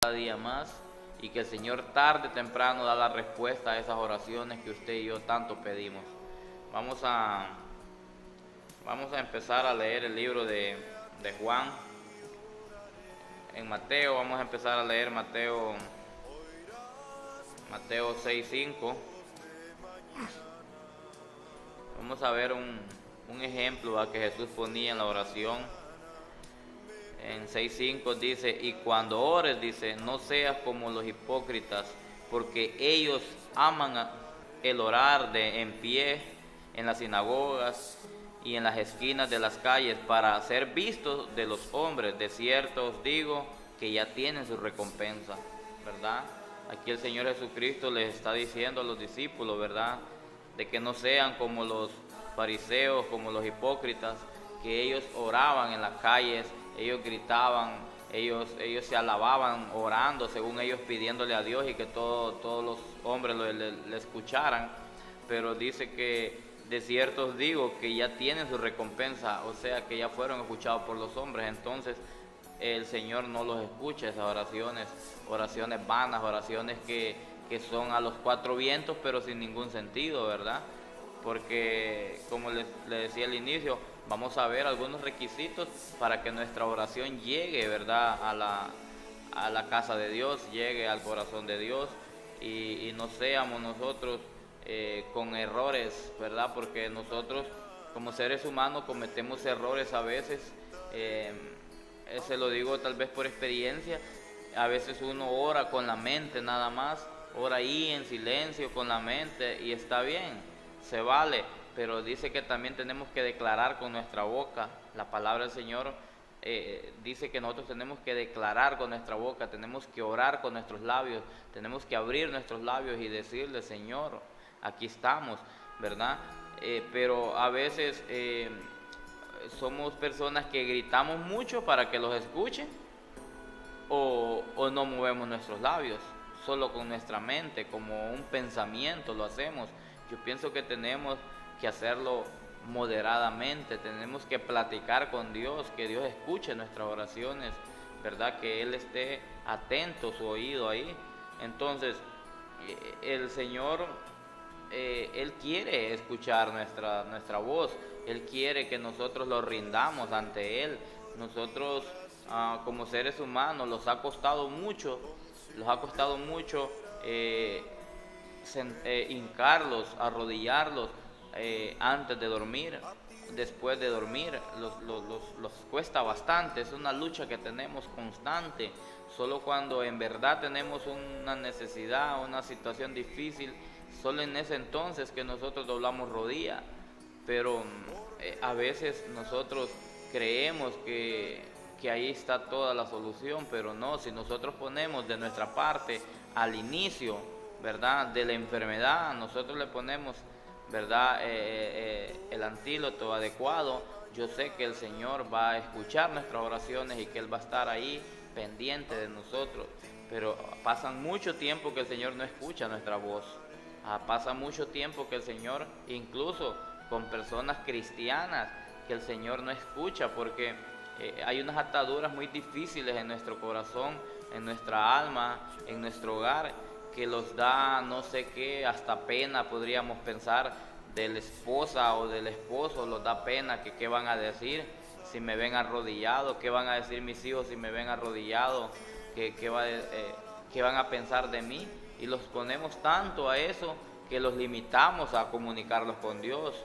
cada día más y que el Señor tarde o temprano da la respuesta a esas oraciones que usted y yo tanto pedimos. Vamos a, vamos a empezar a leer el libro de Juan. En Mateo, vamos a empezar a leer Mateo 6:5. Vamos a ver un ejemplo que Jesús ponía en la oración. En 6:5 dice, y cuando ores, dice, no seas como los hipócritas, porque ellos aman el orar en pie en las sinagogas y en las esquinas de las calles para ser vistos de los hombres. De cierto os digo que ya tienen su recompensa, ¿verdad? Aquí el Señor Jesucristo les está diciendo a los discípulos, ¿verdad?, de que no sean como los fariseos, como los hipócritas, que ellos oraban en las calles, ellos gritaban, ellos se alababan orando, según ellos pidiéndole a Dios y que todos los hombres le escucharan. Pero dice que de cierto os digo que ya tienen su recompensa, o sea que ya fueron escuchados por los hombres. Entonces el Señor no los escucha, esas oraciones vanas, oraciones que son a los cuatro vientos pero sin ningún sentido, ¿verdad? Porque como le decía al inicio, vamos a ver algunos requisitos para que nuestra oración llegue, ¿verdad?, a la casa de Dios, llegue al corazón de Dios y no seamos nosotros con errores, ¿verdad? Porque nosotros como seres humanos cometemos errores a veces, se lo digo tal vez por experiencia. A veces uno ora con la mente nada más, ora ahí en silencio con la mente y está bien, se vale, pero dice que también tenemos que declarar con nuestra boca. La palabra del Señor dice que nosotros tenemos que declarar con nuestra boca, tenemos que orar con nuestros labios, tenemos que abrir nuestros labios y decirle, Señor, aquí estamos, ¿verdad? Pero a veces somos personas que gritamos mucho para que los escuchen, o no movemos nuestros labios, solo con nuestra mente, como un pensamiento lo hacemos. Yo pienso que tenemos que hacerlo moderadamente, tenemos que platicar con Dios, que Dios escuche nuestras oraciones, ¿verdad? Que Él esté atento, su oído ahí. Entonces, el Señor, Él quiere escuchar nuestra voz, Él quiere que nosotros lo rindamos ante Él. Nosotros, como seres humanos, los ha costado mucho hincarlos, arrodillarlos antes de dormir, después de dormir, los cuesta bastante. Es una lucha que tenemos constante. Solo cuando en verdad tenemos una necesidad, una situación difícil, solo en ese entonces que nosotros doblamos rodilla. Pero a veces nosotros creemos que ahí está toda la solución, pero no. Si nosotros ponemos de nuestra parte al inicio, ¿verdad?, de la enfermedad, nosotros le ponemos, ¿verdad?, el antídoto adecuado, yo sé que el Señor va a escuchar nuestras oraciones y que Él va a estar ahí pendiente de nosotros. Pero pasa mucho tiempo que el Señor no escucha nuestra voz. Pasa mucho tiempo que el Señor, incluso con personas cristianas, que el Señor no escucha, porque hay unas ataduras muy difíciles en nuestro corazón, en nuestra alma, en nuestro hogar, que los da no sé qué, hasta pena podríamos pensar de la esposa o del esposo, los da pena, que qué van a decir si me ven arrodillado, qué van a decir mis hijos si me ven arrodillado, qué van a pensar de mí, y los ponemos tanto a eso que los limitamos a comunicarlos con Dios,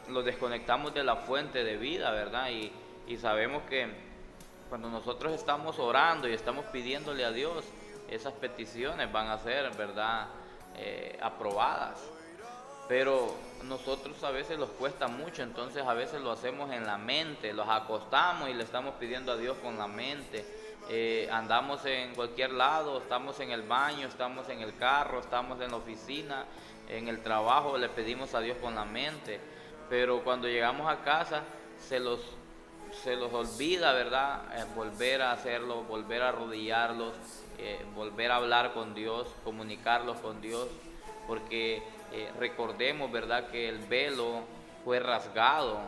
los desconectamos de la fuente de vida, ¿verdad? Y sabemos que cuando nosotros estamos orando y estamos pidiéndole a Dios, esas peticiones van a ser, ¿verdad?, aprobadas. Pero nosotros a veces nos cuesta mucho, entonces a veces lo hacemos en la mente, los acostamos y le estamos pidiendo a Dios con la mente. Andamos en cualquier lado, estamos en el baño, estamos en el carro, estamos en la oficina, en el trabajo, le pedimos a Dios con la mente. Pero cuando llegamos a casa se los olvida, ¿verdad?, volver a hacerlo, volver a arrodillarlos, volver a hablar con Dios, comunicarlos con Dios, porque recordemos, ¿verdad?, que el velo fue rasgado.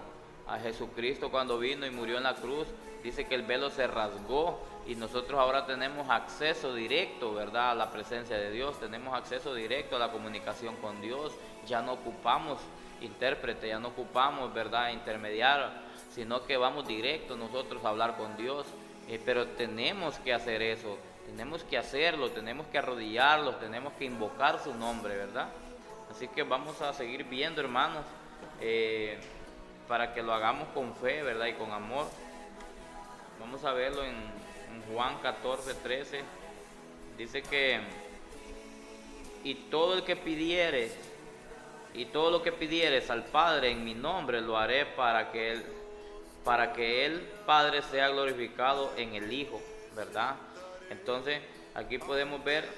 A Jesucristo, cuando vino y murió en la cruz, dice que el velo se rasgó y nosotros ahora tenemos acceso directo, ¿verdad?, a la presencia de Dios, tenemos acceso directo a la comunicación con Dios, ya no ocupamos intérprete, ya no ocupamos, ¿verdad?, intermediario, sino que vamos directo nosotros a hablar con Dios, pero tenemos que hacer eso, tenemos que hacerlo, tenemos que arrodillarlos, tenemos que invocar su nombre, ¿verdad? Así que vamos a seguir viendo, hermanos, para que lo hagamos con fe, ¿verdad?, y con amor. Vamos a verlo en Juan 14:13. Dice que y todo lo que pidieres al Padre en mi nombre lo haré para que el Padre sea glorificado en el Hijo, ¿verdad? Entonces aquí podemos ver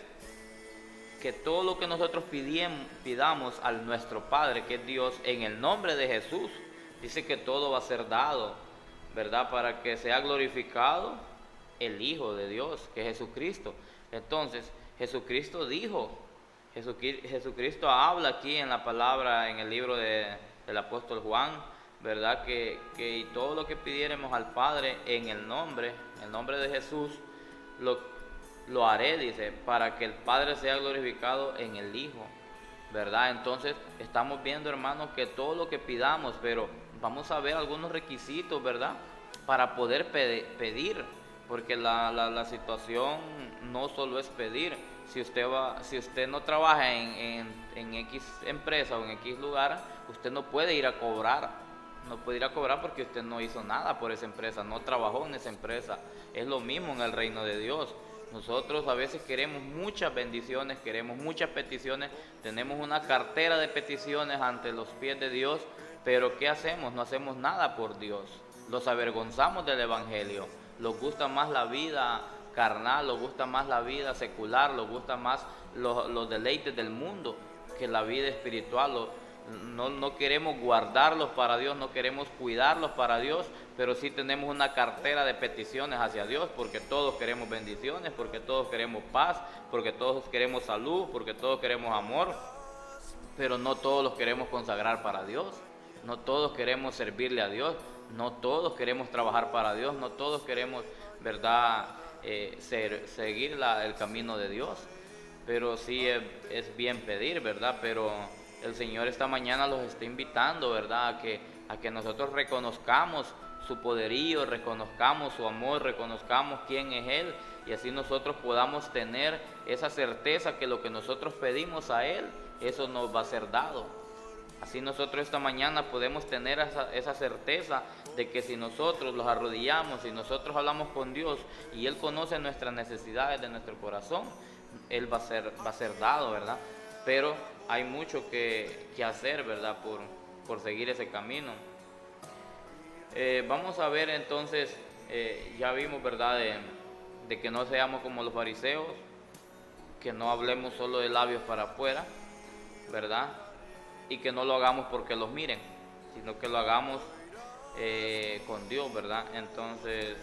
que todo lo que nosotros pidamos al nuestro Padre, que es Dios, en el nombre de Jesús, dice que todo va a ser dado, ¿verdad? Para que sea glorificado el Hijo de Dios, que es Jesucristo. Entonces, Jesucristo dijo, Jesucristo habla aquí en la palabra, en el libro del apóstol Juan, ¿verdad? Que todo lo que pidiéramos al Padre en el nombre de Jesús, lo haré, dice, para que el Padre sea glorificado en el Hijo, ¿verdad? Entonces estamos viendo, hermanos, que todo lo que pidamos, pero vamos a ver algunos requisitos, ¿verdad?, para poder pedir, porque la situación no solo es pedir. Si usted no trabaja en X empresa o en X lugar, usted no puede ir a cobrar, porque usted no hizo nada por esa empresa, no trabajó en esa empresa. Es lo mismo en el reino de Dios. Nosotros a veces queremos muchas bendiciones, queremos muchas peticiones, tenemos una cartera de peticiones ante los pies de Dios, pero ¿qué hacemos? No hacemos nada por Dios. Los avergonzamos del Evangelio. Nos gusta más la vida carnal, nos gusta más la vida secular, nos gusta más los deleites del mundo que la vida espiritual. No queremos guardarlos para Dios, no queremos cuidarlos para Dios, pero sí tenemos una cartera de peticiones hacia Dios, porque todos queremos bendiciones, porque todos queremos paz, porque todos queremos salud, porque todos queremos amor, pero no todos los queremos consagrar para Dios, no todos queremos servirle a Dios, no todos queremos trabajar para Dios, no todos queremos, ¿verdad?, seguir el camino de Dios. Pero sí es bien pedir, ¿verdad? Pero el Señor esta mañana los está invitando, ¿verdad?, a que nosotros reconozcamos su poderío, reconozcamos su amor, reconozcamos quién es Él, y así nosotros podamos tener esa certeza que lo que nosotros pedimos a Él, eso nos va a ser dado. Así nosotros esta mañana podemos tener esa certeza de que si nosotros los arrodillamos, si nosotros hablamos con Dios y Él conoce nuestras necesidades de nuestro corazón, Él va a ser dado, ¿verdad? Pero hay mucho que hacer, ¿verdad?, por seguir ese camino. Vamos a ver entonces, ya vimos, ¿verdad?, de que no seamos como los fariseos, que no hablemos solo de labios para afuera, ¿verdad?, y que no lo hagamos porque los miren, sino que lo hagamos con Dios, ¿verdad? Entonces,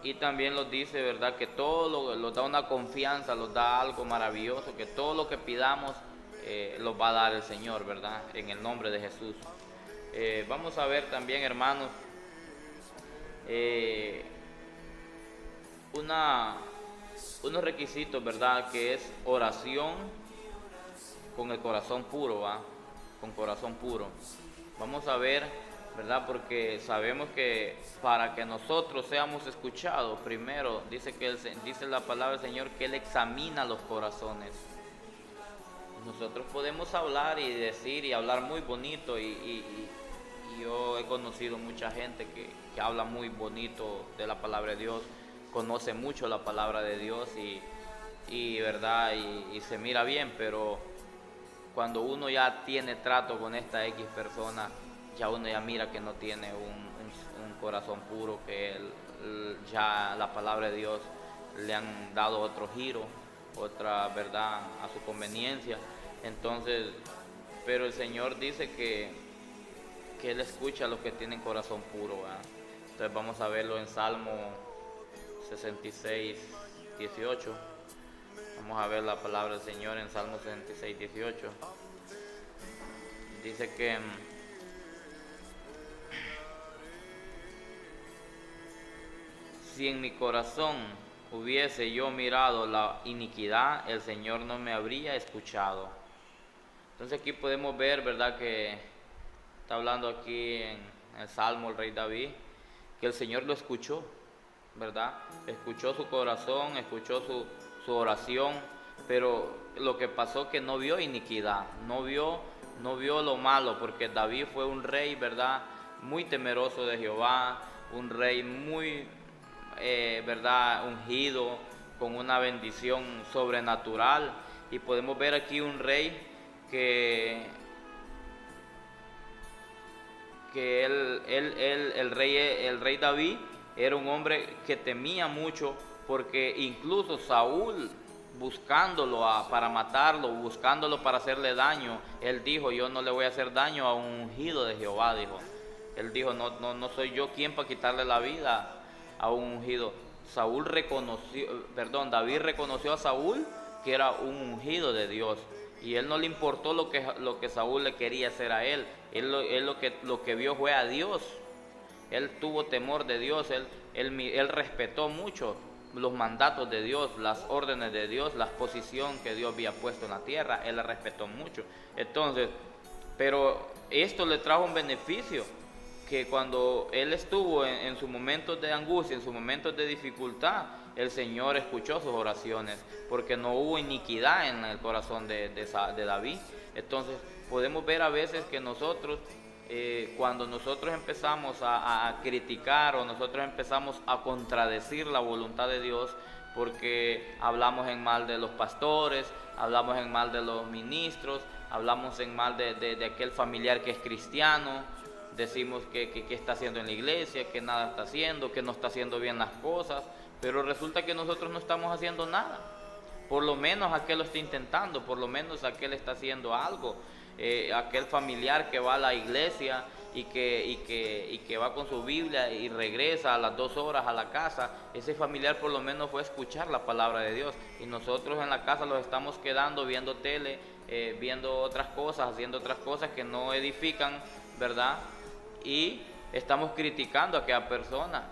y también nos dice, ¿verdad?, que todo nos da una confianza, nos da algo maravilloso, que todo lo que pidamos lo va a dar el Señor, ¿verdad?, en el nombre de Jesús. Vamos a ver también, hermanos, unos requisitos, ¿verdad?, que es oración con el corazón puro, ¿va? Con corazón puro. Vamos a ver, ¿verdad?, porque sabemos que para que nosotros seamos escuchados, primero dice la palabra del Señor que Él examina los corazones. Nosotros podemos hablar y decir y hablar muy bonito, y yo he conocido mucha gente que habla muy bonito de la palabra de Dios, conoce mucho la palabra de Dios y verdad, y se mira bien, pero cuando uno ya tiene trato con esta X persona, ya uno ya mira que no tiene un corazón puro, que ya la palabra de Dios le han dado otro giro, otra verdad a su conveniencia. Entonces, pero el Señor dice que Él escucha a los que tienen corazón puro, ¿verdad? Entonces vamos a verlo en Salmo 66, 18. Vamos a ver la palabra del Señor en Salmo 66, 18. Dice que si en mi corazón hubiese yo mirado la iniquidad, el Señor no me habría escuchado. Entonces aquí podemos ver, ¿verdad?, que está hablando aquí en el Salmo el rey David, que el Señor lo escuchó, ¿verdad? Escuchó su corazón, escuchó su oración, pero lo que pasó que no vio iniquidad, no vio lo malo, porque David fue un rey, ¿verdad?, muy temeroso de Jehová, un rey muy, ¿verdad?, ungido, con una bendición sobrenatural. Y podemos ver aquí un rey que el rey David era un hombre que temía mucho, porque incluso Saúl, buscándolo para matarlo, buscándolo para hacerle daño, él dijo: yo no le voy a hacer daño a un ungido de Jehová, dijo. Él dijo: no soy yo quien para quitarle la vida a un ungido. David reconoció a Saúl que era un ungido de Dios, y él no le importó lo que Saúl le quería hacer a él. Él lo que vio fue a Dios. Él tuvo temor de Dios, él respetó mucho los mandatos de Dios, las órdenes de Dios, la posición que Dios había puesto en la tierra, él la respetó mucho. Entonces, pero esto le trajo un beneficio, que cuando él estuvo en sus momentos de angustia, en sus momentos de dificultad, el Señor escuchó sus oraciones, porque no hubo iniquidad en el corazón de David. Entonces podemos ver a veces que nosotros, cuando nosotros empezamos a criticar, o nosotros empezamos a contradecir la voluntad de Dios, porque hablamos en mal de los pastores, hablamos en mal de los ministros, hablamos en mal de aquel familiar que es cristiano, decimos que está haciendo en la iglesia, que nada está haciendo, que no está haciendo bien las cosas, pero resulta que nosotros no estamos haciendo nada. Por lo menos aquel lo está intentando, por lo menos aquel está haciendo algo. Aquel familiar que va a la iglesia y que va con su Biblia y regresa a las 2 horas a la casa, ese familiar por lo menos fue a escuchar la palabra de Dios, y nosotros en la casa los estamos quedando viendo tele, viendo otras cosas, haciendo otras cosas que no edifican, ¿verdad? Y estamos criticando a aquella persona,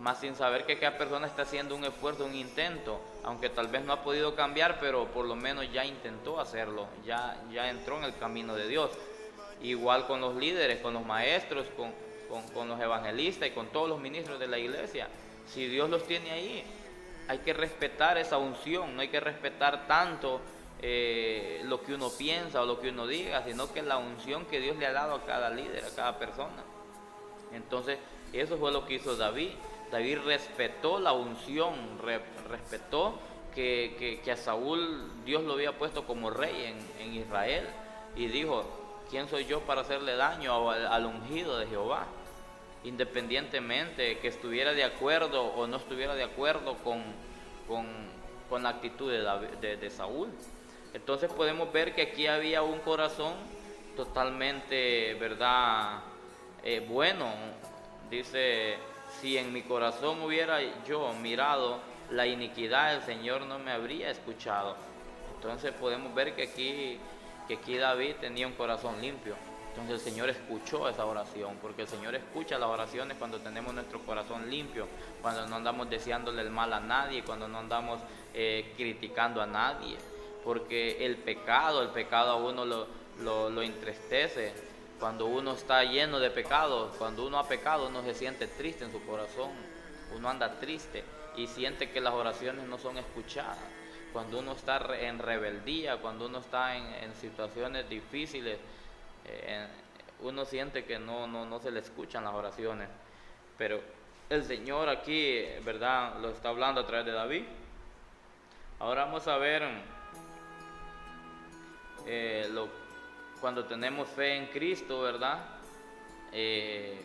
más sin saber que aquella persona está haciendo un esfuerzo, un intento, aunque tal vez no ha podido cambiar, pero por lo menos ya intentó hacerlo, ya entró en el camino de Dios. Igual con los líderes, con los maestros, con los evangelistas y con todos los ministros de la iglesia. Si Dios los tiene ahí, hay que respetar esa unción, no hay que respetar tanto lo que uno piensa o lo que uno diga, sino que la unción que Dios le ha dado a cada líder, a cada persona. Entonces, eso fue lo que hizo David. David respetó la unción, respetó que a Saúl Dios lo había puesto como rey en Israel, y dijo: ¿quién soy yo para hacerle daño al ungido de Jehová? Independientemente que estuviera de acuerdo o no estuviera de acuerdo con la actitud de Saúl. Entonces podemos ver que aquí había un corazón totalmente, ¿verdad?, bueno. Dice: si en mi corazón hubiera yo mirado la iniquidad, el Señor no me habría escuchado. Entonces podemos ver que aquí David tenía un corazón limpio. Entonces el Señor escuchó esa oración, porque el Señor escucha las oraciones cuando tenemos nuestro corazón limpio, cuando no andamos deseándole el mal a nadie, cuando no andamos criticando a nadie, porque el pecado a uno lo entristece. Cuando uno está lleno de pecado, cuando uno ha pecado, uno se siente triste en su corazón, uno anda triste y siente que las oraciones no son escuchadas. Cuando uno está en rebeldía, cuando uno está en situaciones difíciles, uno siente que no se le escuchan las oraciones. Pero el Señor aquí, ¿verdad?, lo está hablando a través de David. Ahora vamos a ver cuando tenemos fe en Cristo, ¿verdad?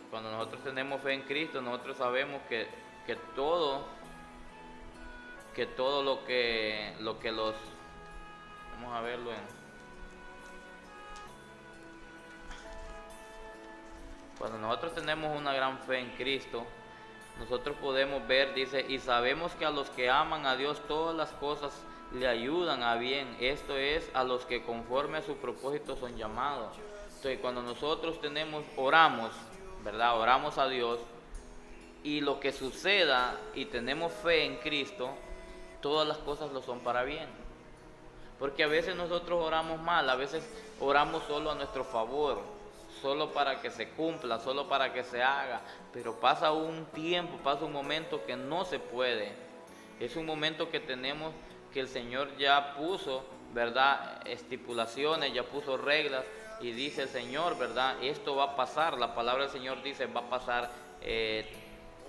Cuando nosotros tenemos fe en Cristo, nosotros sabemos que todo lo que los, vamos a verlo cuando nosotros tenemos una gran fe en Cristo, nosotros podemos ver, dice: y sabemos que a los que aman a Dios todas las cosas le ayudan a bien, esto es, a los que conforme a su propósito son llamados. Entonces cuando nosotros oramos, ¿verdad?, oramos a Dios, y lo que suceda y tenemos fe en Cristo, todas las cosas lo son para bien. Porque a veces nosotros oramos mal, a veces oramos solo a nuestro favor, solo para que se cumpla, solo para que se haga, pero pasa un tiempo, pasa un momento que no se puede. Es un momento que tenemos, que el Señor ya puso, ¿verdad?, estipulaciones, ya puso reglas, y dice el Señor, ¿verdad?, esto va a pasar, la palabra del Señor dice, va a pasar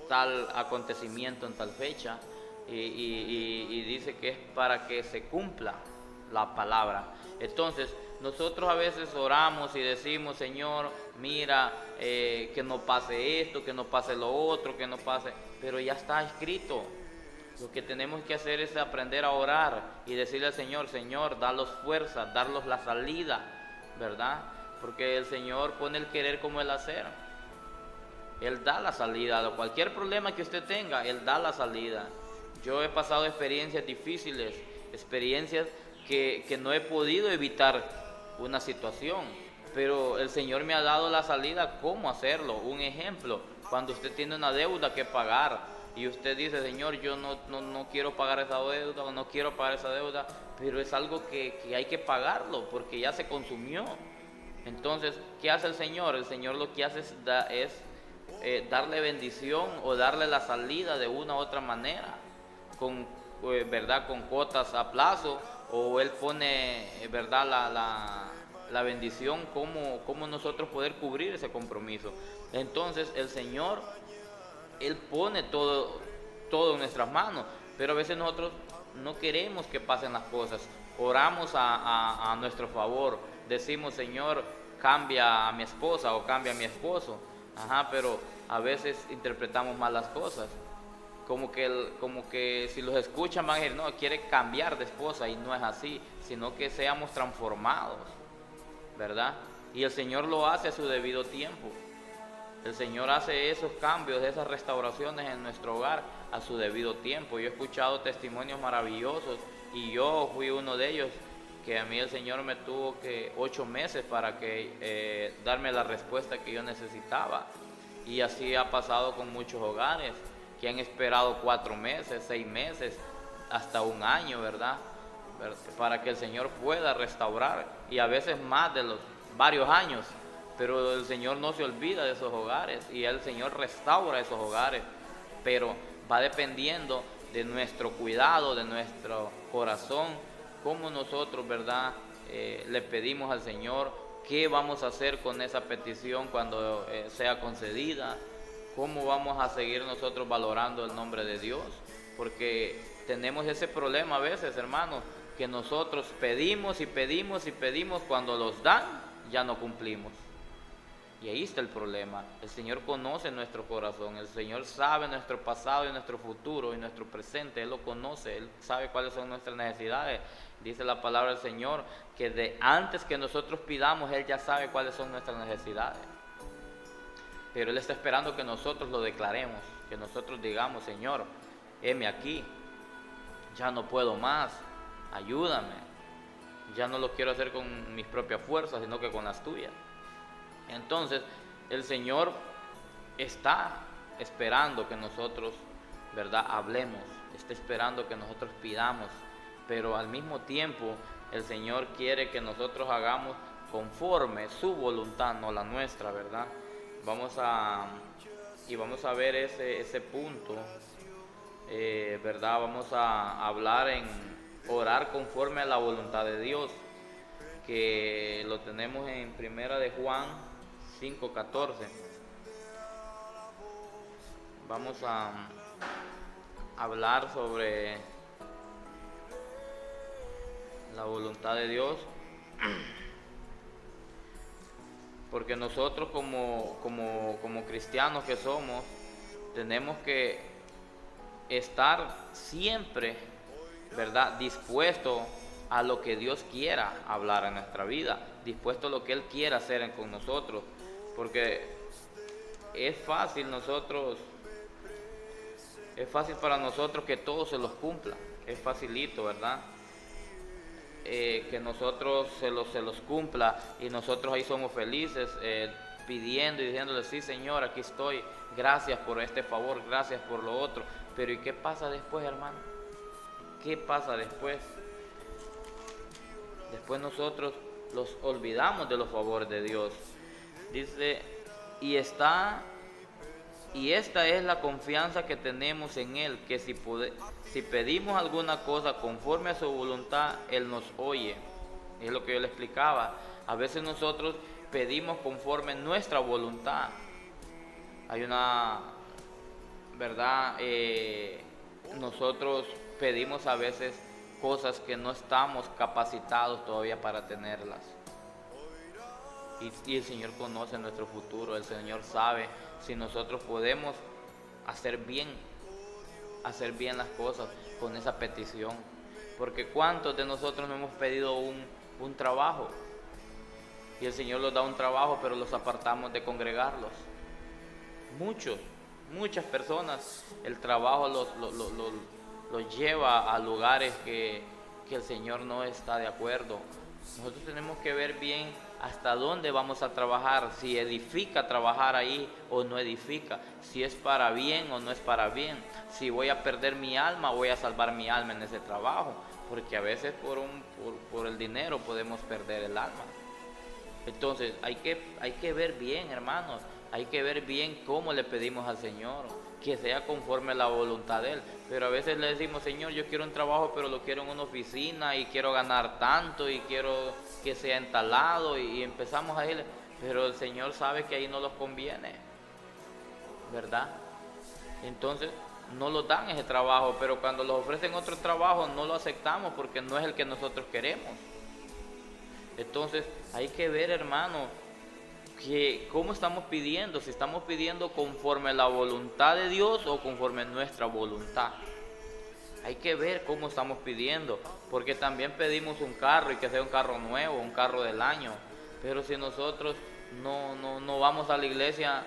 tal acontecimiento en tal fecha, y dice que es para que se cumpla la palabra. Entonces, nosotros a veces oramos y decimos, Señor, mira, que no pase esto, que no pase lo otro, que no pase, pero ya está escrito. Lo que tenemos que hacer es aprender a orar y decirle al Señor, Señor, dalos fuerza, darlos la salida, ¿verdad? Porque el Señor pone el querer como el hacer. Él da la salida a cualquier problema que usted tenga, Él da la salida. Yo he pasado experiencias difíciles, experiencias que no he podido evitar una situación, pero el Señor me ha dado la salida, cómo hacerlo. Un ejemplo, cuando usted tiene una deuda que pagar y usted dice, Señor, yo no quiero pagar esa deuda o no quiero pagar esa deuda, pero es algo que hay que pagarlo porque ya se consumió. Entonces, ¿qué hace el Señor? El Señor lo que hace es darle bendición o darle la salida de una u otra manera, con, ¿verdad?, con cuotas a plazo, o Él pone, ¿verdad?, la bendición, cómo nosotros poder cubrir ese compromiso. Entonces el Señor, Él pone todo en nuestras manos, pero a veces nosotros no queremos que pasen las cosas, oramos a nuestro favor, decimos, Señor, cambia a mi esposa o cambia a mi esposo, pero a veces interpretamos mal las cosas, como que si los escuchan van a decir, no, quiere cambiar de esposa, y no es así, sino que seamos transformados, ¿verdad? Y el Señor lo hace a su debido tiempo. El Señor hace esos cambios, esas restauraciones en nuestro hogar a su debido tiempo. Yo he escuchado testimonios maravillosos y yo fui uno de ellos, que a mí el Señor me tuvo que 8 meses para que darme la respuesta que yo necesitaba. Y así ha pasado con muchos hogares que han esperado 4 meses, 6 meses, hasta 1 año, ¿verdad?, para que el Señor pueda restaurar, y a veces más de los varios años, pero el Señor no se olvida de esos hogares y el Señor restaura esos hogares, pero va dependiendo de nuestro cuidado, de nuestro corazón, cómo nosotros, ¿verdad?, le pedimos al Señor, qué vamos a hacer con esa petición cuando sea concedida, cómo vamos a seguir nosotros valorando el nombre de Dios, porque tenemos ese problema a veces, hermanos, que nosotros pedimos y pedimos y pedimos, cuando los dan ya no cumplimos. Y ahí está el problema. El Señor conoce nuestro corazón, el Señor sabe nuestro pasado y nuestro futuro y nuestro presente, Él lo conoce, Él sabe cuáles son nuestras necesidades. Dice la palabra del Señor que de antes que nosotros pidamos, Él ya sabe cuáles son nuestras necesidades. Pero Él está esperando que nosotros lo declaremos, que nosotros digamos, Señor, heme aquí, ya no puedo más, ayúdame, ya no lo quiero hacer con mis propias fuerzas, sino que con las tuyas. Entonces, el Señor está esperando que nosotros, ¿verdad?, hablemos, está esperando que nosotros pidamos, pero al mismo tiempo el Señor quiere que nosotros hagamos conforme su voluntad, no la nuestra, ¿verdad? Vamos a ver ese punto, ¿verdad? Vamos a hablar en orar conforme a la voluntad de Dios, que lo tenemos en Primera de Juan 5:14. Vamos a hablar sobre la voluntad de Dios, porque nosotros como cristianos que somos, tenemos que estar siempre, ¿verdad?, dispuesto a lo que Dios quiera hablar en nuestra vida, dispuesto a lo que Él quiera hacer con nosotros, porque es fácil para nosotros que todo se los cumpla, es facilito, ¿verdad?, que nosotros se los cumpla y nosotros ahí somos felices, pidiendo y diciéndole, sí Señor, aquí estoy, gracias por este favor, gracias por lo otro. Pero ¿y qué pasa después, hermano? ¿Qué pasa después? Después nosotros los olvidamos de los favores de Dios. Dice, y esta es la confianza que tenemos en Él, que si pedimos alguna cosa conforme a su voluntad, Él nos oye. Es lo que yo le explicaba. A veces nosotros pedimos conforme nuestra voluntad. Hay una, ¿verdad? Nosotros pedimos a veces cosas que no estamos capacitados todavía para tenerlas. Y el Señor conoce nuestro futuro, el Señor sabe si nosotros podemos hacer bien las cosas con esa petición. Porque ¿cuántos de nosotros no hemos pedido un trabajo? Y el Señor nos da un trabajo, pero los apartamos de congregarlos. Muchas personas, el trabajo los lleva a lugares que el Señor no está de acuerdo. Nosotros tenemos que ver bien hasta dónde vamos a trabajar, si edifica trabajar ahí o no edifica, si es para bien o no es para bien, si voy a perder mi alma o voy a salvar mi alma en ese trabajo, porque a veces por el dinero podemos perder el alma. Entonces hay que ver bien, hermanos, hay que ver bien cómo le pedimos al Señor, que sea conforme a la voluntad de Él. Pero a veces le decimos, Señor, yo quiero un trabajo, pero lo quiero en una oficina y quiero ganar tanto y quiero que sea entalado, y empezamos a decirle, pero el Señor sabe que ahí no los conviene, ¿verdad? Entonces no nos dan ese trabajo, pero cuando nos ofrecen otro trabajo no lo aceptamos porque no es el que nosotros queremos. Entonces hay que ver, hermano, que cómo estamos pidiendo, si estamos pidiendo conforme a la voluntad de Dios o conforme a nuestra voluntad. Hay que ver cómo estamos pidiendo, porque también pedimos un carro y que sea un carro nuevo, un carro del año, pero si nosotros no vamos a la iglesia,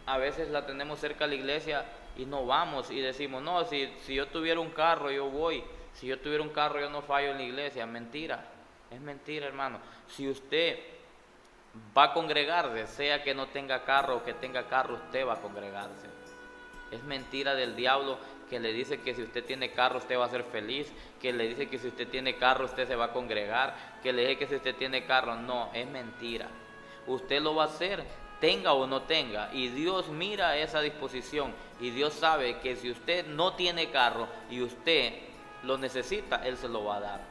a veces la tenemos cerca de la iglesia y no vamos y decimos, no, si yo tuviera un carro yo voy, si yo tuviera un carro yo no fallo en la iglesia. Mentira, es mentira, hermano. Si usted va a congregarse, sea que no tenga carro o que tenga carro, usted va a congregarse. Es mentira del diablo que le dice que si usted tiene carro usted va a ser feliz, que le dice que si usted tiene carro usted se va a congregar, que le dice que si usted tiene carro. No, es mentira. Usted lo va a hacer, tenga o no tenga, y Dios mira esa disposición, y Dios sabe que si usted no tiene carro y usted lo necesita, Él se lo va a dar.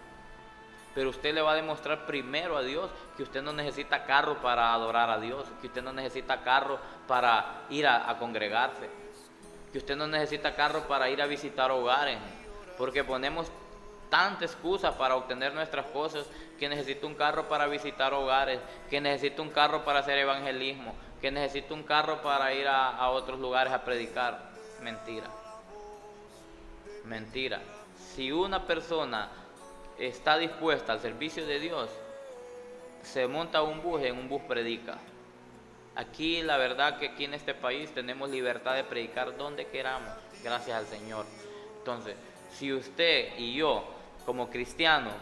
Pero usted le va a demostrar primero a Dios que usted no necesita carro para adorar a Dios, que usted no necesita carro para ir a congregarse, que usted no necesita carro para ir a visitar hogares, porque ponemos tanta excusa para obtener nuestras cosas, que necesito un carro para visitar hogares, que necesito un carro para hacer evangelismo, que necesito un carro para ir a otros lugares a predicar. Mentira. Mentira. Si una persona está dispuesta al servicio de Dios, se monta un bus y en un bus predica. Aquí la verdad que aquí en este país tenemos libertad de predicar donde queramos, gracias al Señor. Entonces, si usted y yo como cristianos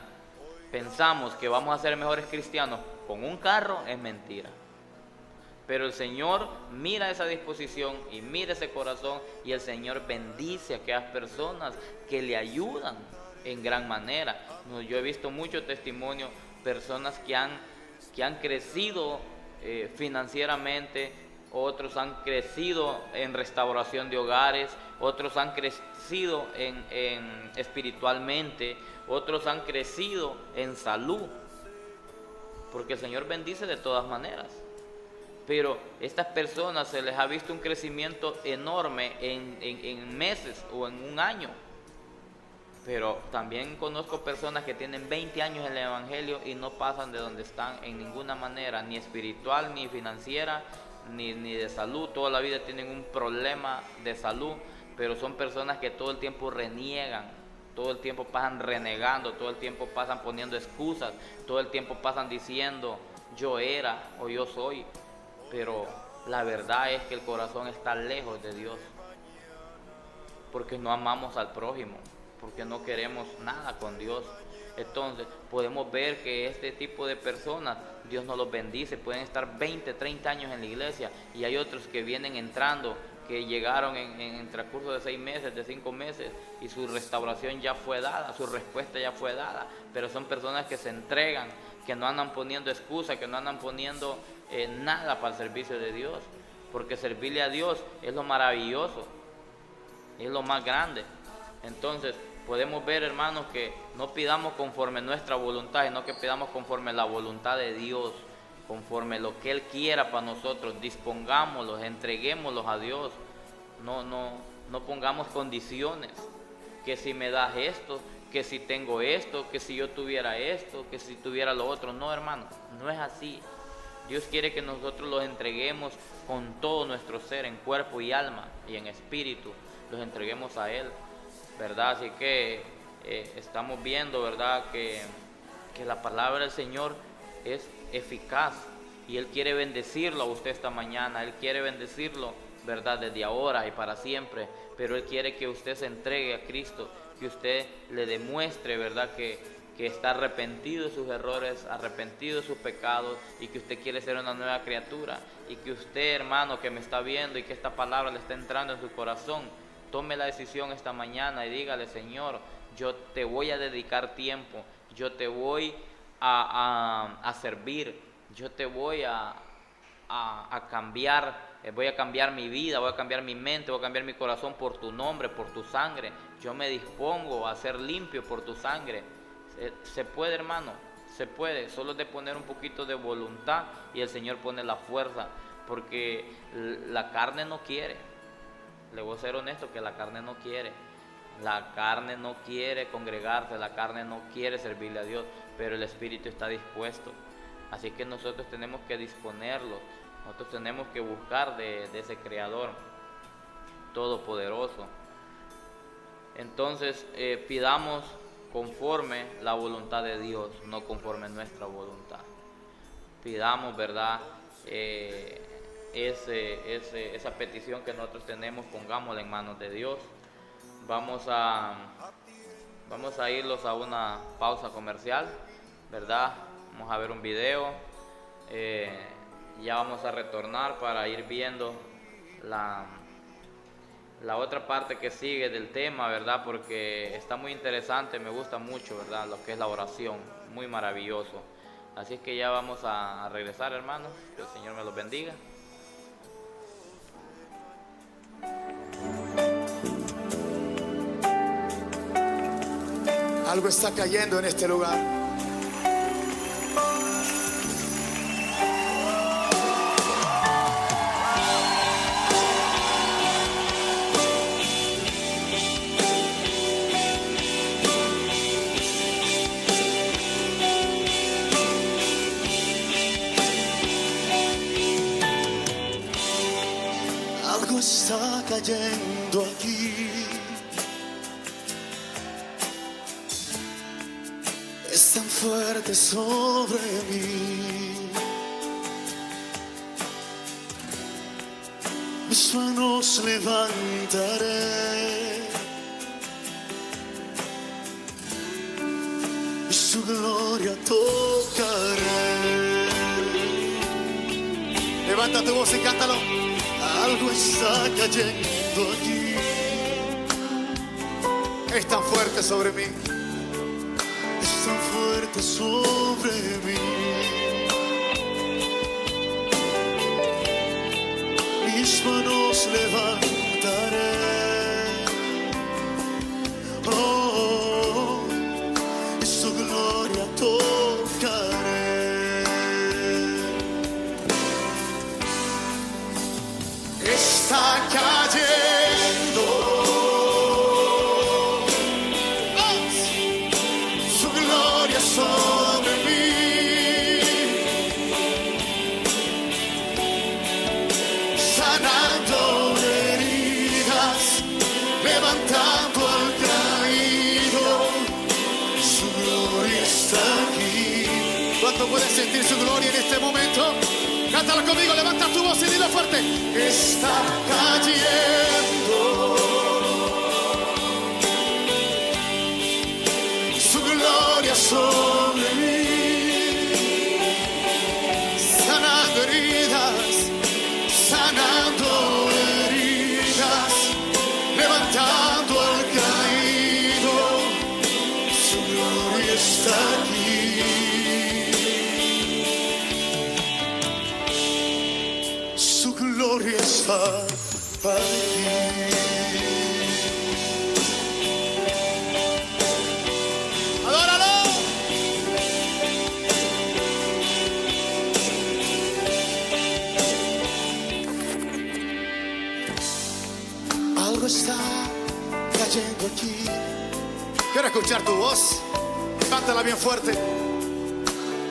pensamos que vamos a ser mejores cristianos con un carro, es mentira. Pero el Señor mira esa disposición y mira ese corazón, y el Señor bendice a aquellas personas que le ayudan en gran manera. Yo he visto muchos testimonios, personas que han crecido financieramente, otros han crecido en restauración de hogares, otros han crecido en espiritualmente, otros han crecido en salud, porque el Señor bendice de todas maneras. Pero estas personas se les ha visto un crecimiento enorme en meses o en un año. Pero también conozco personas que tienen 20 años en el Evangelio y no pasan de donde están en ninguna manera, ni espiritual, ni financiera, ni de salud. Toda la vida tienen un problema de salud, pero son personas que todo el tiempo reniegan, todo el tiempo pasan renegando, todo el tiempo pasan poniendo excusas, todo el tiempo pasan diciendo yo era o yo soy. Pero la verdad es que el corazón está lejos de Dios, porque no amamos al prójimo. porque no queremos nada con Dios. Entonces podemos ver que este tipo de personas, Dios nos los bendice, pueden estar 20, 30 años en la iglesia, y hay otros que vienen entrando, que llegaron en el transcurso de 6 meses, de 5 meses, y su restauración ya fue dada, su respuesta ya fue dada, pero son personas que se entregan, que no andan poniendo excusas, que no andan poniendo nada para el servicio de Dios, porque servirle a Dios es lo maravilloso, es lo más grande. Entonces podemos ver, hermanos, que no pidamos conforme nuestra voluntad, sino que pidamos conforme la voluntad de Dios, conforme lo que Él quiera para nosotros. Dispongámoslos, entreguémoslos a Dios. No pongamos condiciones, que si me das esto, que si tengo esto, que si yo tuviera esto, que si tuviera lo otro. No, hermano, no es así. Dios quiere que nosotros los entreguemos con todo nuestro ser, en cuerpo y alma y en espíritu, los entreguemos a Él, ¿verdad? Así que estamos viendo, ¿verdad?, que la palabra del Señor es eficaz, y Él quiere bendecirlo a usted esta mañana. Él quiere bendecirlo, ¿verdad?, desde ahora y para siempre, pero Él quiere que usted se entregue a Cristo, que usted le demuestre, ¿verdad?, que está arrepentido de sus errores, arrepentido de sus pecados, y que usted quiere ser una nueva criatura, y que usted, hermano, que me está viendo y que esta palabra le está entrando en su corazón, tome la decisión esta mañana y dígale: Señor, yo te voy a dedicar tiempo, yo te voy a servir, yo te voy a cambiar, voy a cambiar mi vida, voy a cambiar mi mente, voy a cambiar mi corazón por tu nombre, por tu sangre. Yo me dispongo a ser limpio por tu sangre. Se puede, hermano, se puede, solo es de poner un poquito de voluntad, y el Señor pone la fuerza, porque la carne no quiere. Le voy a ser honesto, que la carne no quiere. La carne no quiere congregarse, la carne no quiere servirle a Dios, pero el Espíritu está dispuesto. Así que nosotros tenemos que disponerlo, nosotros tenemos que buscar de ese Creador todopoderoso. Entonces pidamos conforme la voluntad de Dios, no conforme nuestra voluntad. Pidamos, ¿verdad?, esa petición que nosotros tenemos, pongámosla en manos de Dios. Vamos a irlos a una pausa comercial, ¿verdad? Vamos a ver un video. Ya vamos a retornar para ir viendo la otra parte que sigue del tema, ¿verdad? Porque está muy interesante, me gusta mucho, ¿verdad?, lo que es la oración, muy maravilloso. Así es que ya vamos a regresar, hermanos. Que el Señor me los bendiga. Algo está cayendo en este lugar. Algo está cayendo aquí. Es tan fuerte sobre mí. Mis manos levantaré y su gloria tocaré. Levanta tu voz y cántalo. Algo está cayendo aquí. Es tan fuerte sobre mí. Tan fuerte sobre mí. Mis manos levantaré. Oh, y su gloria tocaré. Está cayendo. Sobre mí, sanando heridas, levantando al caído, su gloria está aquí. ¿Cuánto puedes sentir su gloria en este momento? Cántalo conmigo, levanta tu voz y dilo fuerte. Está cayendo. sobre mí, sanando heridas, sanando heridas, levantando al caído, su gloria está aquí. Su gloria está aquí. Algo está cayendo aquí. Quiero escuchar tu voz. Cántala bien fuerte.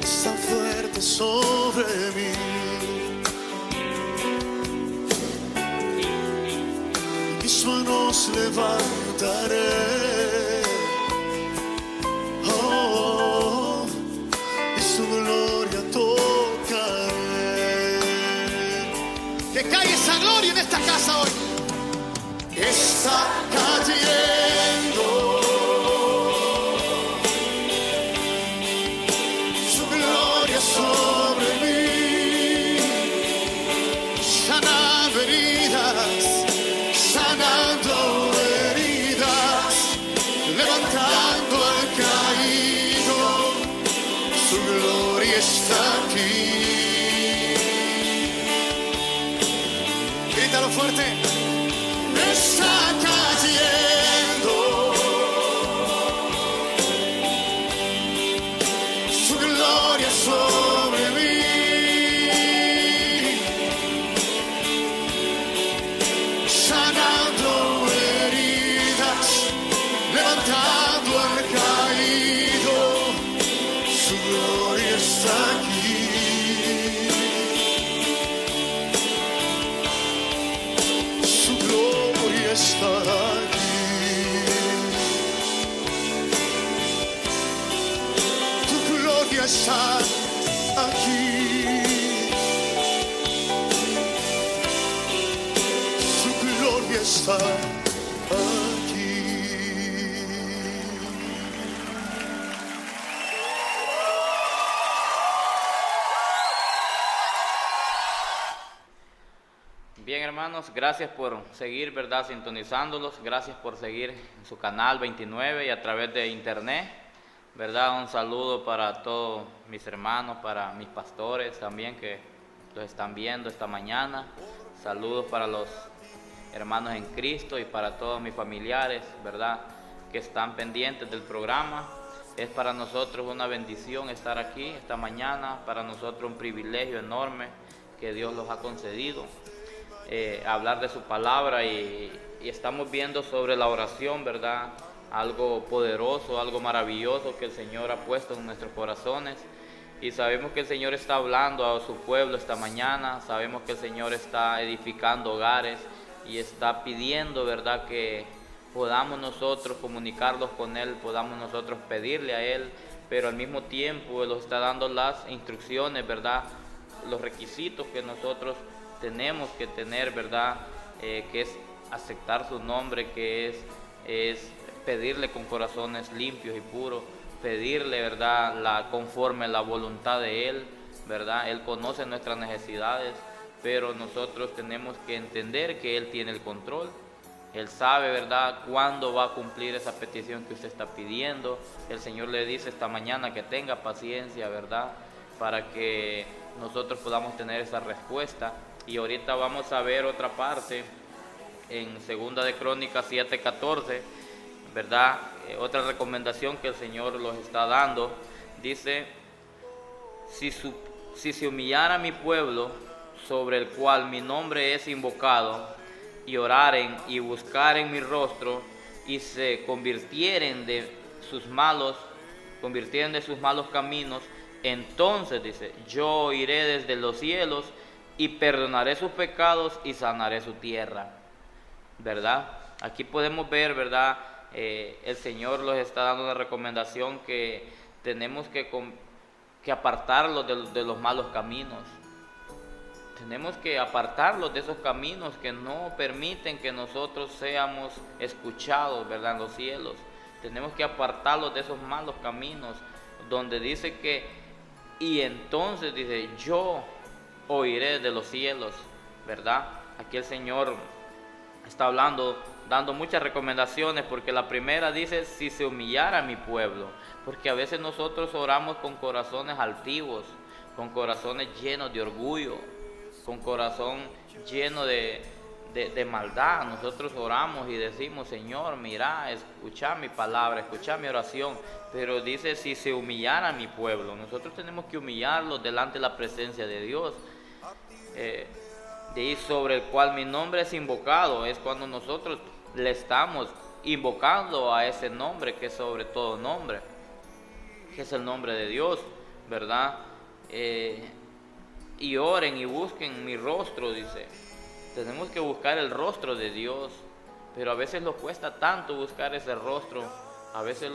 Está fuerte sobre mí. Mis manos levantaré. Oh, y su gloria tocaré. Que caiga esa gloria en esta casa hoy. Está cayendo su gloria sobre mí, sanando heridas, levantando al caído, su gloria está aquí. Grítalo fuerte. Está cayendo su gloria sobre mí, sanando heridas, levantando al caído, su gloria está aquí. Su gloria está aquí. Tu gloria está aquí. Su gloria está aquí. Bien, hermanos, gracias por seguir, ¿verdad?, sintonizándolos. Gracias por seguir en su canal 29 y a través de internet, ¿verdad? Un saludo para todos mis hermanos, para mis pastores también que los están viendo esta mañana. Saludos para los hermanos en Cristo y para todos mis familiares, ¿verdad?, que están pendientes del programa. Es para nosotros una bendición estar aquí esta mañana, para nosotros un privilegio enorme que Dios nos ha concedido. Hablar de su palabra y estamos viendo sobre la oración, ¿verdad? Algo poderoso, algo maravilloso que el Señor ha puesto en nuestros corazones y sabemos que el Señor está hablando a su pueblo esta mañana. Sabemos que el Señor está edificando hogares y está pidiendo, ¿verdad?, que podamos nosotros comunicarlos con Él, podamos nosotros pedirle a Él, pero al mismo tiempo Él nos está dando las instrucciones, ¿verdad?, los requisitos que nosotros tenemos que tener, ¿verdad?, que es aceptar su nombre, que es pedirle con corazones limpios y puros, pedirle, ¿verdad?, conforme la voluntad de Él, ¿verdad? Él conoce nuestras necesidades, pero nosotros tenemos que entender que Él tiene el control. Él sabe, ¿verdad?, cuándo va a cumplir esa petición que usted está pidiendo. El Señor le dice esta mañana que tenga paciencia, ¿verdad?, para que nosotros podamos tener esa respuesta. Y ahorita vamos a ver otra parte en 2 de Crónicas 7:14, ¿verdad? Otra recomendación que el Señor los está dando. Dice, si se humillara mi pueblo, sobre el cual mi nombre es invocado, y oraren y buscaren mi rostro, y se convirtieren de sus malos caminos, entonces, dice, yo iré desde los cielos y perdonaré sus pecados y sanaré su tierra, ¿verdad? Aquí podemos ver, ¿verdad? El Señor nos está dando una recomendación que tenemos que apartarlos de los malos caminos. Tenemos que apartarlos de esos caminos que no permiten que nosotros seamos escuchados, ¿verdad?, en los cielos. tenemos que apartarlos de esos malos caminos, donde dice que, y entonces dice, yo oiré de los cielos, ¿verdad? Aquí el Señor está hablando, dando muchas recomendaciones, porque la primera dice, si se humillara mi pueblo, porque a veces nosotros oramos con corazones altivos, con corazones llenos de orgullo, con corazón lleno de maldad. Nosotros oramos y decimos, Señor, mira, escucha mi palabra, escucha mi oración, pero dice, si se humillara mi pueblo, nosotros tenemos que humillarlo delante de la presencia de Dios, y sobre el cual mi nombre es invocado. Es cuando nosotros le estamos invocando a ese nombre que es sobre todo nombre, que es el nombre de Dios, ¿verdad? Y oren y busquen mi rostro, dice. Tenemos que buscar el rostro de Dios, pero a veces nos cuesta tanto buscar ese rostro, a veces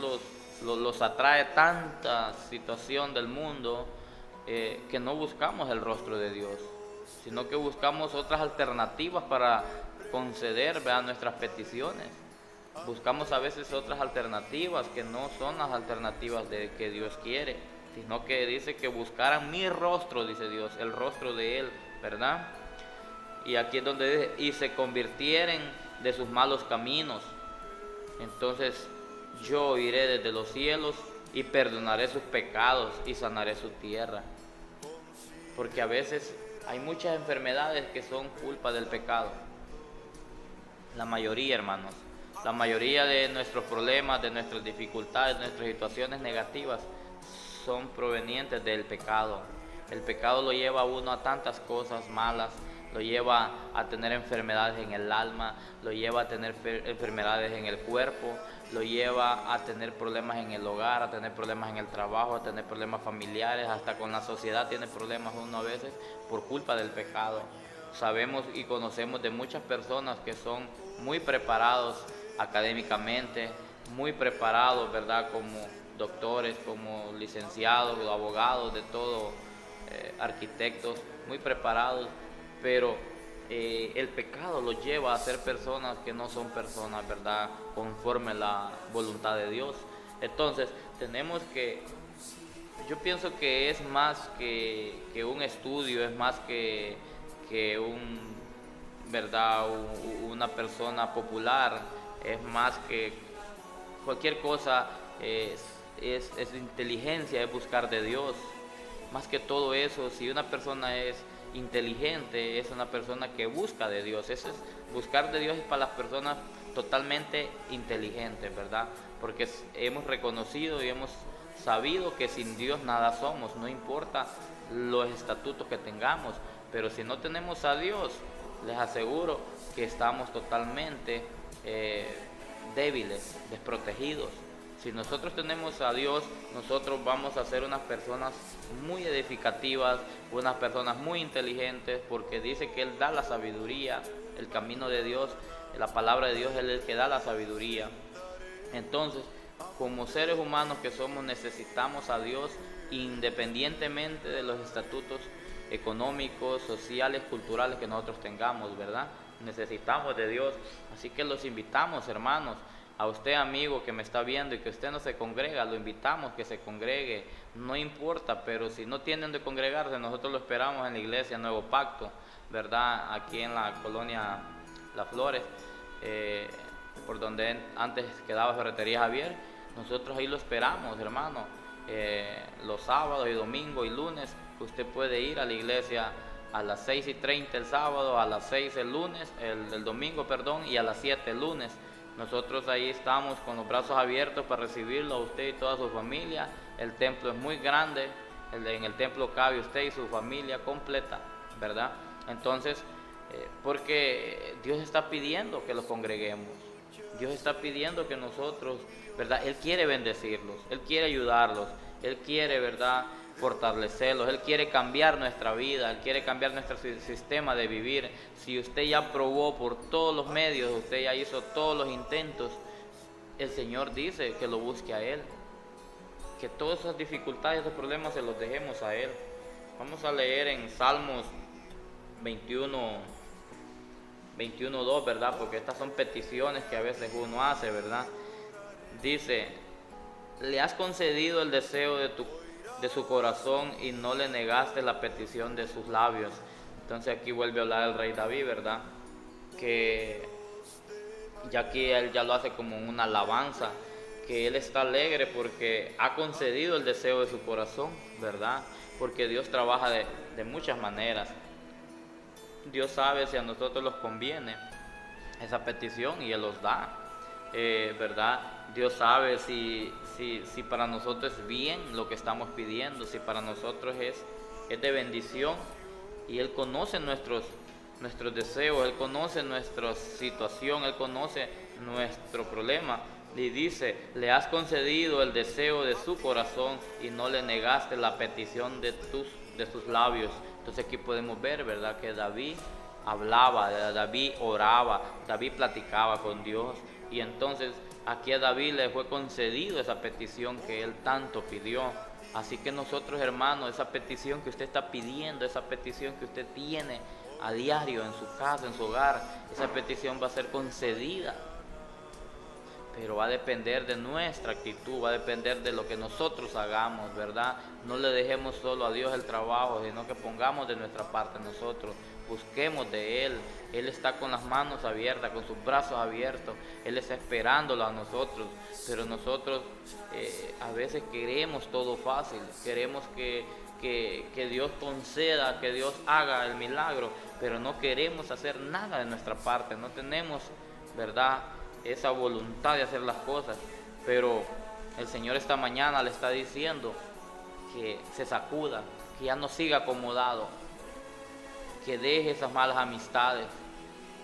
los atrae tanta situación del mundo, que no buscamos el rostro de Dios, sino que buscamos otras alternativas para conceder, ¿verdad?, nuestras peticiones. Buscamos a veces otras alternativas que no son las alternativas que Dios quiere, sino que dice que buscaran mi rostro, dice Dios, el rostro de Él, ¿verdad? Y aquí es donde dice, y se convirtieren de sus malos caminos. Entonces yo iré desde los cielos y perdonaré sus pecados y sanaré su tierra. Porque a veces hay muchas enfermedades que son culpa del pecado. La mayoría, hermanos. La mayoría de nuestros problemas, de nuestras dificultades, de nuestras situaciones negativas son provenientes del pecado. El pecado lo lleva a uno a tantas cosas malas, lo lleva a tener enfermedades en el alma, lo lleva a tener enfermedades en el cuerpo, lo lleva a tener problemas en el hogar, a tener problemas en el trabajo, a tener problemas familiares, hasta con la sociedad tiene problemas uno a veces por culpa del pecado. Sabemos y conocemos de muchas personas que son muy preparados académicamente, muy preparados, ¿verdad?, como doctores, como licenciados, abogados, de todo, arquitectos, muy preparados, pero el pecado los lleva a ser personas que no son personas, ¿verdad?, conforme a la voluntad de Dios. Entonces, tenemos que, yo pienso que es más que un estudio, es más que ¿verdad?, una persona popular, es más que cualquier cosa, es inteligencia, es buscar de Dios. Más que todo eso, si una persona es inteligente, es una persona que busca de Dios. Eso es, buscar de Dios es para las personas totalmente inteligentes, ¿verdad? Porque hemos reconocido y hemos sabido que sin Dios nada somos, no importa los estatutos que tengamos, pero si no tenemos a Dios, les aseguro que estamos totalmente débiles, desprotegidos. Si nosotros tenemos a Dios, nosotros vamos a ser unas personas muy edificativas, unas personas muy inteligentes, porque dice que Él da la sabiduría, el camino de Dios, la palabra de Dios es el que da la sabiduría. Entonces, como seres humanos que somos, necesitamos a Dios independientemente de los estatutos económicos, sociales, culturales que nosotros tengamos, ¿verdad? Necesitamos de Dios. Así que los invitamos, hermanos, a usted, amigo, que me está viendo y que usted no se congrega, lo invitamos que se congregue, no importa, pero si no tienen donde congregarse, nosotros lo esperamos en la iglesia Nuevo Pacto, ¿verdad? Aquí en la colonia Las Flores, por donde antes quedaba Ferretería Javier. Nosotros ahí lo esperamos, hermano, los sábados y domingos y lunes. Usted puede ir a la iglesia a las 6:30 el sábado, a las 6 el lunes, el domingo, perdón, y a las 7 el lunes. Nosotros ahí estamos con los brazos abiertos para recibirlo a usted y toda su familia. El templo es muy grande, en el templo cabe usted y su familia completa, ¿verdad? Entonces, porque Dios está pidiendo que los congreguemos, Dios está pidiendo que nosotros, ¿verdad? Él quiere bendecirlos, Él quiere ayudarlos, Él quiere, ¿verdad?, fortalecerlos, Él quiere cambiar nuestra vida, Él quiere cambiar nuestro sistema de vivir. Si usted ya probó por todos los medios, usted ya hizo todos los intentos, el Señor dice que lo busque a Él, que todas esas dificultades, esos problemas se los dejemos a Él. Vamos a leer en Salmos 21:2, ¿verdad? Porque estas son peticiones que a veces uno hace, ¿verdad? dice, le has concedido el deseo de su corazón y no le negaste la petición de sus labios. Entonces aquí vuelve a hablar el rey David, ¿verdad? Que ya aquí él ya lo hace como una alabanza, que él está alegre porque ha concedido el deseo de su corazón, ¿verdad? Porque Dios trabaja de muchas maneras. Dios sabe si a nosotros nos conviene esa petición y Él los da, ¿verdad? Dios sabe si para nosotros es bien lo que estamos pidiendo, si para nosotros es de bendición, y Él conoce nuestros deseos, Él conoce nuestra situación, Él conoce nuestro problema. Y dice, le has concedido el deseo de su corazón y no le negaste la petición de sus labios. Entonces aquí podemos ver, ¿verdad?, que David hablaba, David oraba, David platicaba con Dios, y entonces aquí a David le fue concedido esa petición que él tanto pidió. Así que nosotros, hermanos, esa petición que usted está pidiendo, esa petición que usted tiene a diario en su casa, en su hogar, esa petición va a ser concedida. Pero va a depender de nuestra actitud, va a depender de lo que nosotros hagamos, ¿verdad? No le dejemos solo a Dios el trabajo, sino que pongamos de nuestra parte nosotros, busquemos de Él. Él está con las manos abiertas, con sus brazos abiertos, Él está esperándolo a nosotros, pero nosotros a veces queremos todo fácil, queremos que Dios conceda, que Dios haga el milagro, pero no queremos hacer nada de nuestra parte, no tenemos, ¿verdad?, esa voluntad de hacer las cosas. Pero el Señor esta mañana le está diciendo que se sacuda, que ya no siga acomodado, que deje esas malas amistades,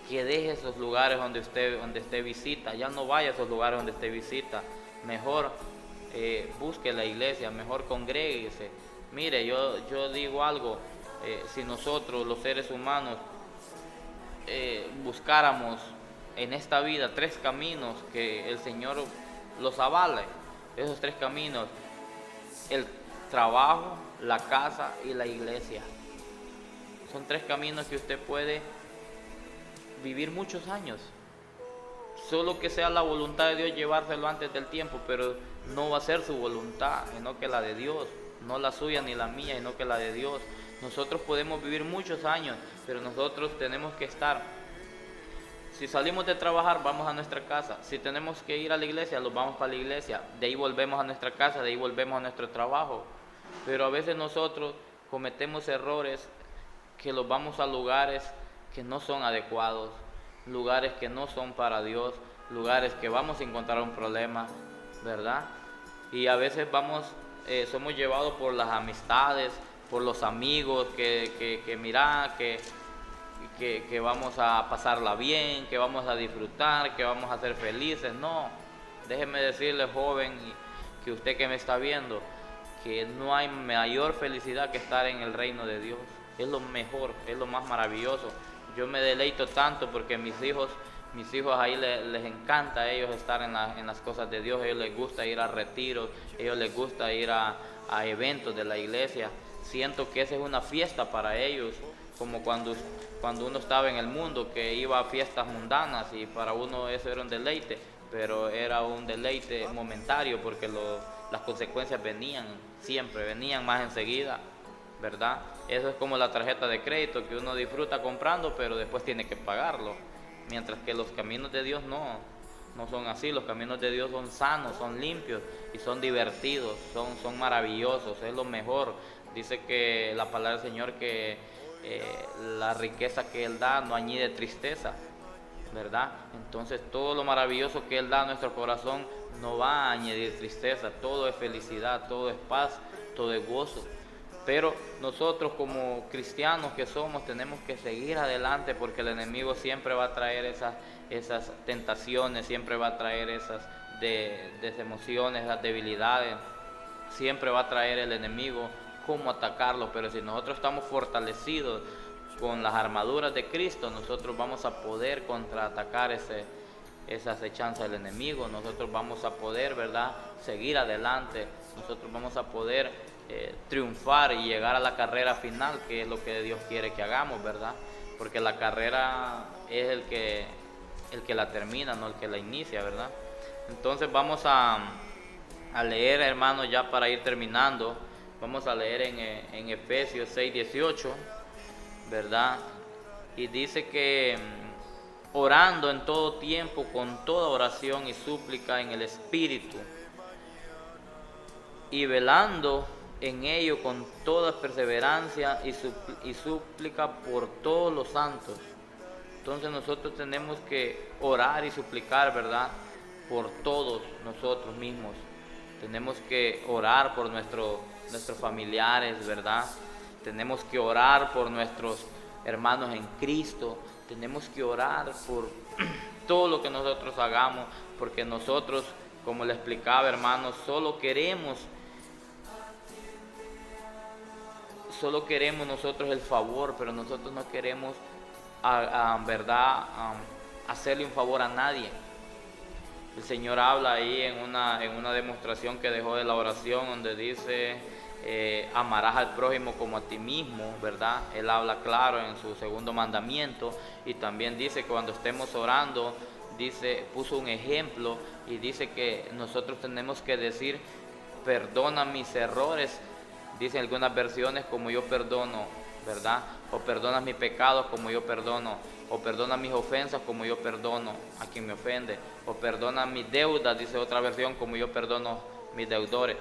que deje esos lugares donde usted visita, ya no vaya a esos lugares donde usted visita, mejor busque la iglesia, mejor congréguese. Mire, yo digo algo, si nosotros los seres humanos buscáramos en esta vida 3 caminos que el Señor los avale, esos 3 caminos: el trabajo, la casa y la iglesia. Son 3 caminos que usted puede vivir muchos años, solo que sea la voluntad de Dios llevárselo antes del tiempo, pero no va a ser su voluntad, sino que la de Dios, no la suya ni la mía, sino que la de Dios. Nosotros podemos vivir muchos años, pero nosotros tenemos que estar. Si salimos de trabajar, vamos a nuestra casa. Si tenemos que ir a la iglesia, los vamos para la iglesia. De ahí volvemos a nuestra casa, de ahí volvemos a nuestro trabajo. Pero a veces nosotros cometemos errores que los vamos a lugares que no son adecuados, lugares que no son para Dios, lugares que vamos a encontrar un problema, ¿verdad? Y a veces somos llevados por las amistades, por los amigos, que vamos a pasarla bien, que vamos a disfrutar, que vamos a ser felices. No, déjeme decirle, joven, que usted que me está viendo, que no hay mayor felicidad que estar en el reino de Dios. Es lo mejor, es lo más maravilloso. Yo me deleito tanto porque mis hijos ahí les encanta a ellos estar en las cosas de Dios. A ellos les gusta ir a retiros, a ellos les gusta ir a eventos de la iglesia. Siento que esa es una fiesta para ellos, como cuando uno estaba en el mundo, que iba a fiestas mundanas y para uno eso era un deleite, pero era un deleite momentario porque las consecuencias venían más enseguida, ¿verdad? Eso es como la tarjeta de crédito, que uno disfruta comprando, pero después tiene que pagarlo, mientras que los caminos de Dios no son así. Los caminos de Dios son sanos, son limpios y son divertidos, son maravillosos, es lo mejor. Dice que la palabra del Señor que la riqueza que Él da no añade tristeza, ¿verdad? Entonces todo lo maravilloso que Él da a nuestro corazón no va a añadir tristeza, todo es felicidad, todo es paz, todo es gozo. Pero nosotros como cristianos que somos tenemos que seguir adelante, porque el enemigo siempre va a traer esas tentaciones, siempre va a traer esas desemociones, esas debilidades, siempre va a traer el enemigo cómo atacarlo. Pero si nosotros estamos fortalecidos con las armaduras de Cristo, nosotros vamos a poder contraatacar esa acechanza del enemigo. Nosotros vamos a poder, ¿verdad?, seguir adelante. Nosotros vamos a poder triunfar y llegar a la carrera final, que es lo que Dios quiere que hagamos, ¿verdad? Porque la carrera es el que la termina, no el que la inicia, ¿verdad? Entonces vamos a leer, hermanos, ya para ir terminando. Vamos a leer en Efesios 6:18, ¿verdad? Y dice que orando en todo tiempo, con toda oración y súplica en el Espíritu, y velando en ello con toda perseverancia y súplica por todos los santos. Entonces nosotros tenemos que orar y suplicar, ¿verdad? Por todos nosotros mismos. Tenemos que orar por nuestros familiares, ¿verdad? Tenemos que orar por nuestros hermanos en Cristo. Tenemos que orar por todo lo que nosotros hagamos, porque nosotros, como le explicaba, hermanos, solo queremos nosotros el favor, pero nosotros no queremos, ¿verdad?, hacerle un favor a nadie. El Señor habla ahí en una demostración que dejó de la oración, donde dice, amarás al prójimo como a ti mismo, ¿verdad? Él habla claro en su segundo mandamiento, y también dice que cuando estemos orando, puso un ejemplo y dice que nosotros tenemos que decir, perdona mis errores, dicen algunas versiones, como yo perdono, ¿verdad? O perdona mis pecados como yo perdono, o perdona mis ofensas como yo perdono a quien me ofende, o perdona mis deudas, dice otra versión, como yo perdono mis deudores.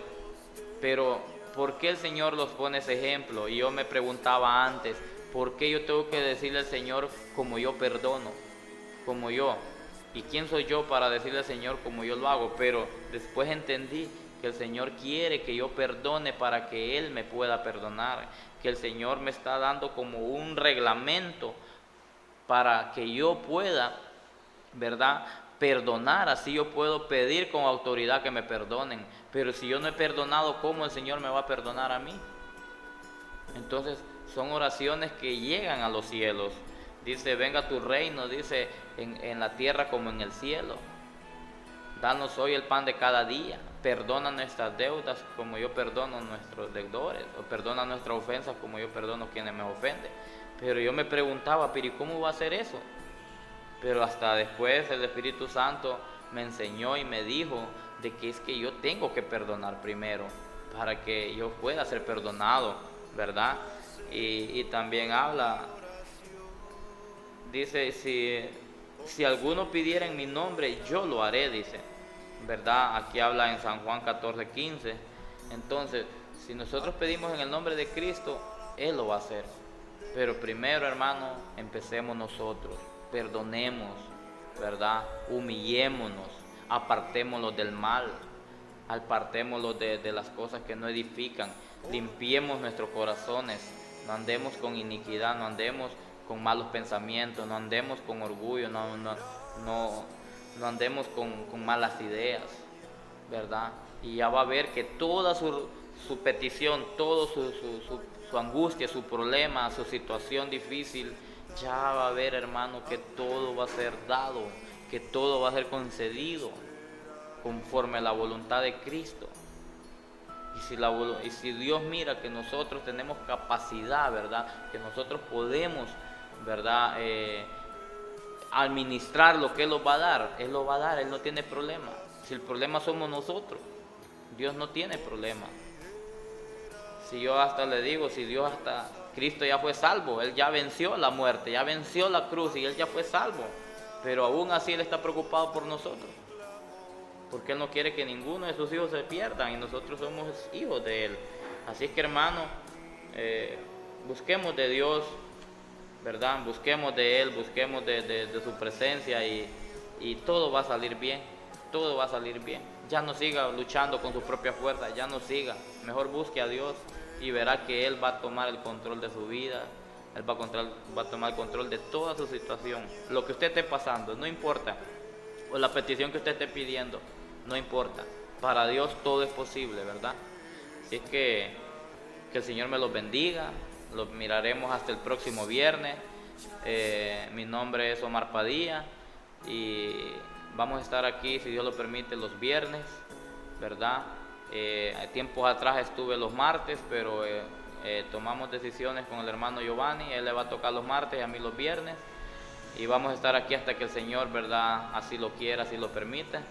Pero ¿por qué el Señor los pone ese ejemplo? Y yo me preguntaba antes, ¿por qué yo tengo que decirle al Señor como yo perdono? Como yo. ¿Y quién soy yo para decirle al Señor como yo lo hago? Pero después entendí que el Señor quiere que yo perdone para que Él me pueda perdonar, que el Señor me está dando como un reglamento para que yo pueda, ¿verdad?, perdonar. Así yo puedo pedir con autoridad que me perdonen. Pero si yo no he perdonado, ¿cómo el Señor me va a perdonar a mí? Entonces son oraciones que llegan a los cielos. Dice, venga tu reino, dice, en la tierra como en el cielo. Danos hoy el pan de cada día. Perdona nuestras deudas como yo perdono a nuestros deudores. O perdona nuestras ofensas como yo perdono a quienes me ofenden. Pero yo me preguntaba, pero ¿y cómo va a ser eso? Pero hasta después el Espíritu Santo me enseñó y me dijo de que es que yo tengo que perdonar primero para que yo pueda ser perdonado, ¿verdad? Y también habla, dice, si alguno pidiera en mi nombre, yo lo haré, dice, ¿verdad? Aquí habla en San Juan 14:15. Entonces, si nosotros pedimos en el nombre de Cristo, Él lo va a hacer. Pero primero, hermano, empecemos nosotros, perdonemos, ¿verdad? Humillémonos, apartémoslo del mal, apartémoslo de las cosas que no edifican, limpiemos nuestros corazones, no andemos con iniquidad, no andemos con malos pensamientos, no andemos con orgullo, no andemos con malas ideas, ¿verdad? Y ya va a ver que toda su petición, toda su angustia, su problema, su situación difícil, ya va a ver, hermano, que todo va a ser dado, que todo va a ser concedido conforme a la voluntad de Cristo. Y si Dios mira que nosotros tenemos capacidad, ¿verdad?, que nosotros podemos, ¿verdad?, administrar lo que Él nos va a dar, Él lo va a dar, Él no tiene problema. Si el problema somos nosotros, Dios no tiene problema. Si yo hasta le digo, si Dios hasta Cristo ya fue salvo, Él ya venció la muerte, ya venció la cruz y Él ya fue salvo, pero aún así Él está preocupado por nosotros, porque Él no quiere que ninguno de sus hijos se pierdan y nosotros somos hijos de Él. Así es que, hermano, busquemos de Dios, ¿verdad? Busquemos de Él, busquemos de su presencia y todo va a salir bien, todo va a salir bien. Ya no siga luchando con su propia fuerza, ya no siga, mejor busque a Dios y verá que Él va a tomar el control de su vida, Él va a tomar el control de toda su situación. Lo que usted esté pasando, no importa, o la petición que usted esté pidiendo, no importa. Para Dios todo es posible, ¿verdad? Así es que el Señor me los bendiga. Los miraremos hasta el próximo viernes. Mi nombre es Omar Padilla y vamos a estar aquí, si Dios lo permite, los viernes, ¿verdad? Tiempos atrás estuve los martes, pero tomamos decisiones con el hermano Giovanni. Él le va a tocar los martes y a mí los viernes. Y vamos a estar aquí hasta que el Señor, ¿verdad?, así lo quiera, así lo permita.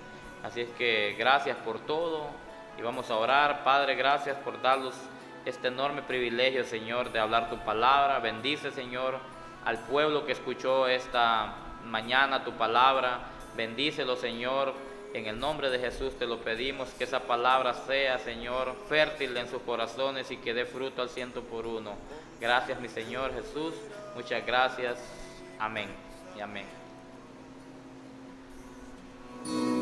Así es que gracias por todo y vamos a orar. Padre, gracias por darnos este enorme privilegio, Señor, de hablar tu palabra. Bendice, Señor, al pueblo que escuchó esta mañana tu palabra. Bendícelo, Señor. En el nombre de Jesús te lo pedimos, que esa palabra sea, Señor, fértil en sus corazones y que dé fruto al 100%. Gracias, mi Señor Jesús. Muchas gracias. Amén y amén.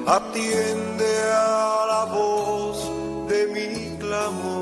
Atiende a la voz de mi clamor.